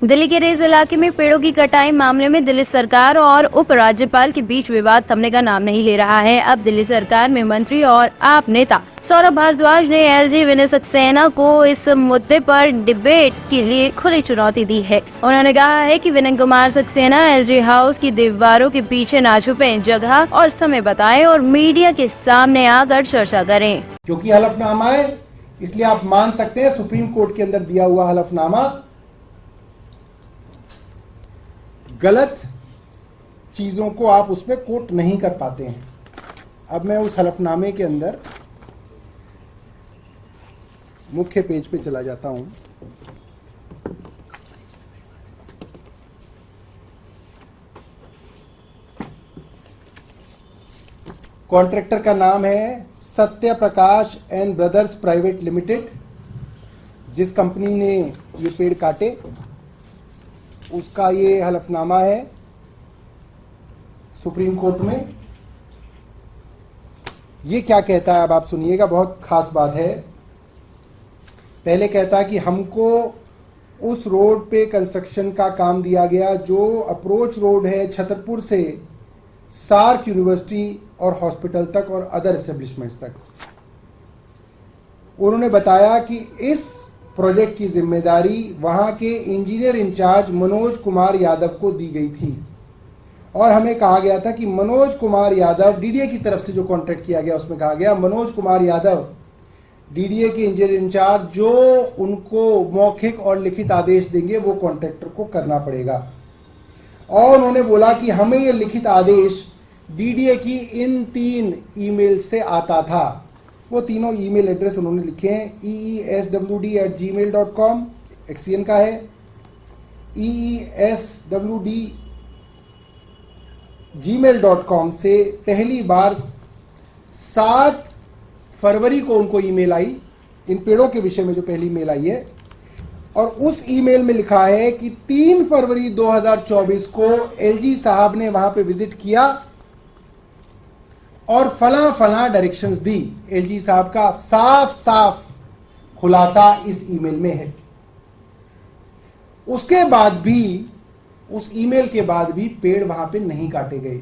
दिल्ली के रेज इलाके में पेड़ों की कटाई मामले में दिल्ली सरकार और उपराज्यपाल के बीच विवाद थमने का नाम नहीं ले रहा है। अब दिल्ली सरकार में मंत्री और आप नेता सौरभ भारद्वाज ने एलजी विनय सक्सेना को इस मुद्दे पर डिबेट के लिए खुली चुनौती दी है। उन्होंने कहा है कि विनय कुमार सक्सेना एलजी हाउस की दीवारों के पीछे ना छुपे, जगह और समय बताएं और मीडिया के सामने आकर चर्चा करें। क्योंकि हलफनामा है, इसलिए आप मान सकते हैं सुप्रीम कोर्ट के अंदर दिया हुआ हलफनामा गलत चीजों को आप उस पर कोट नहीं कर पाते हैं। अब मैं उस हलफनामे के अंदर मुख्य पेज पे चला जाता हूं। कॉन्ट्रैक्टर का नाम है Satya Prakash and brothers private limited. जिस कंपनी ने ये पेड़ काटे उसका ये हलफनामा है सुप्रीम कोर्ट में। ये क्या कहता है अब आप सुनिएगा, बहुत खास बात है। पहले कहता है कि हमको उस रोड पे कंस्ट्रक्शन का काम दिया गया जो अप्रोच रोड है छतरपुर से सार्क यूनिवर्सिटी और हॉस्पिटल तक और अदर एस्टेब्लिशमेंट्स तक। उन्होंने बताया कि इस प्रोजेक्ट की जिम्मेदारी वहां के इंजीनियर इंचार्ज मनोज कुमार यादव को दी गई थी और हमें कहा गया था कि मनोज कुमार यादव, डीडीए की तरफ से जो कॉन्ट्रैक्ट किया गया उसमें कहा गया मनोज कुमार यादव डीडीए के इंजीनियर इंचार्ज जो उनको मौखिक और लिखित आदेश देंगे वो कॉन्ट्रैक्टर को करना पड़ेगा। और उन्होंने बोला कि हमें ये लिखित आदेश डीडीए की इन 3 ईमेल से आता था। वो तीनों ईमेल एड्रेस उन्होंने लिखे हैं। eeswd@gmail.com एक्सियन का है, eeswd@gmail.com से पहली बार 7 फरवरी को उनको ईमेल आई इन पेड़ों के विषय में जो पहली ईमेल आई है। और उस ईमेल में लिखा है कि 3 फरवरी 2024 को एलजी साहब ने वहां पे विजिट किया और फला डायरेक्शंस दी। एलजी साहब का साफ साफ खुलासा इस ईमेल में है। उसके बाद भी, उस ईमेल के बाद भी पेड़ वहां पे नहीं काटे गए।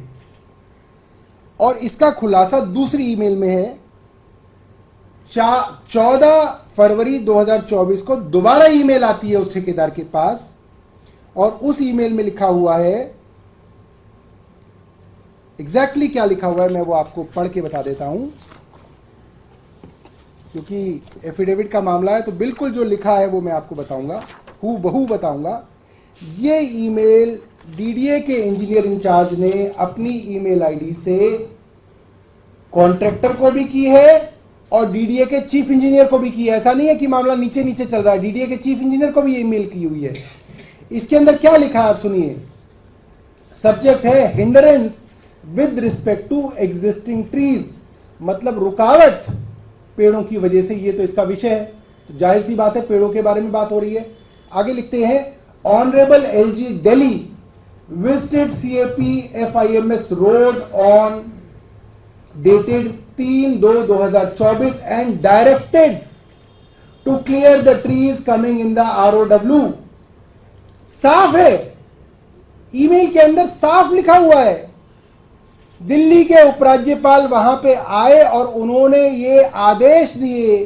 और इसका खुलासा दूसरी ईमेल में है। 14 फरवरी 2024 को दोबारा ईमेल आती है उस ठेकेदार के पास और उस ईमेल में लिखा हुआ है, एग्जैक्टली क्या लिखा हुआ है मैं वो आपको पढ़ के बता देता हूं, क्योंकि एफिडेविट का मामला है तो बिल्कुल जो लिखा है वो मैं आपको बताऊंगा, हूबहू बताऊंगा। ये ईमेल डीडीए के इंजीनियर इंचार्ज ने अपनी ईमेल आईडी से कॉन्ट्रैक्टर को भी की है और डीडीए के चीफ इंजीनियर को भी की है। ऐसा नहीं है कि मामला नीचे नीचे चल रहा है, डीडीए के चीफ इंजीनियर को भी ये ईमेल की हुई है। इसके अंदर क्या लिखा है आप सुनिए। सब्जेक्ट है hindrance with respect to existing trees, मतलब रुकावट पेड़ों की वजह से। ये तो इसका विषय है, तो जाहिर सी बात है पेड़ों के बारे में बात हो रही है। आगे लिखते हैं, honourable LG Delhi visited CAP FIMS road on dated 3/2/2024 and directed to clear the trees coming in the ROW. साफ है, ईमेल के अंदर साफ लिखा हुआ है। दिल्ली के उपराज्यपाल वहां पे आए और उन्होंने ये आदेश दिए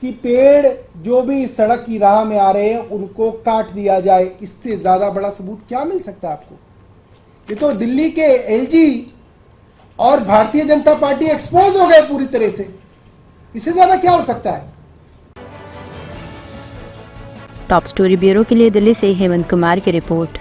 कि पेड़ जो भी इस सड़क की राह में आ रहे हैं उनको काट दिया जाए। इससे ज्यादा बड़ा सबूत क्या मिल सकता है आपको? ये तो दिल्ली के एलजी और भारतीय जनता पार्टी एक्सपोज हो गए पूरी तरह से। इससे ज्यादा क्या हो सकता है? टॉप स्टोरी ब्यूरो के लिए दिल्ली से हेमंत कुमार की रिपोर्ट।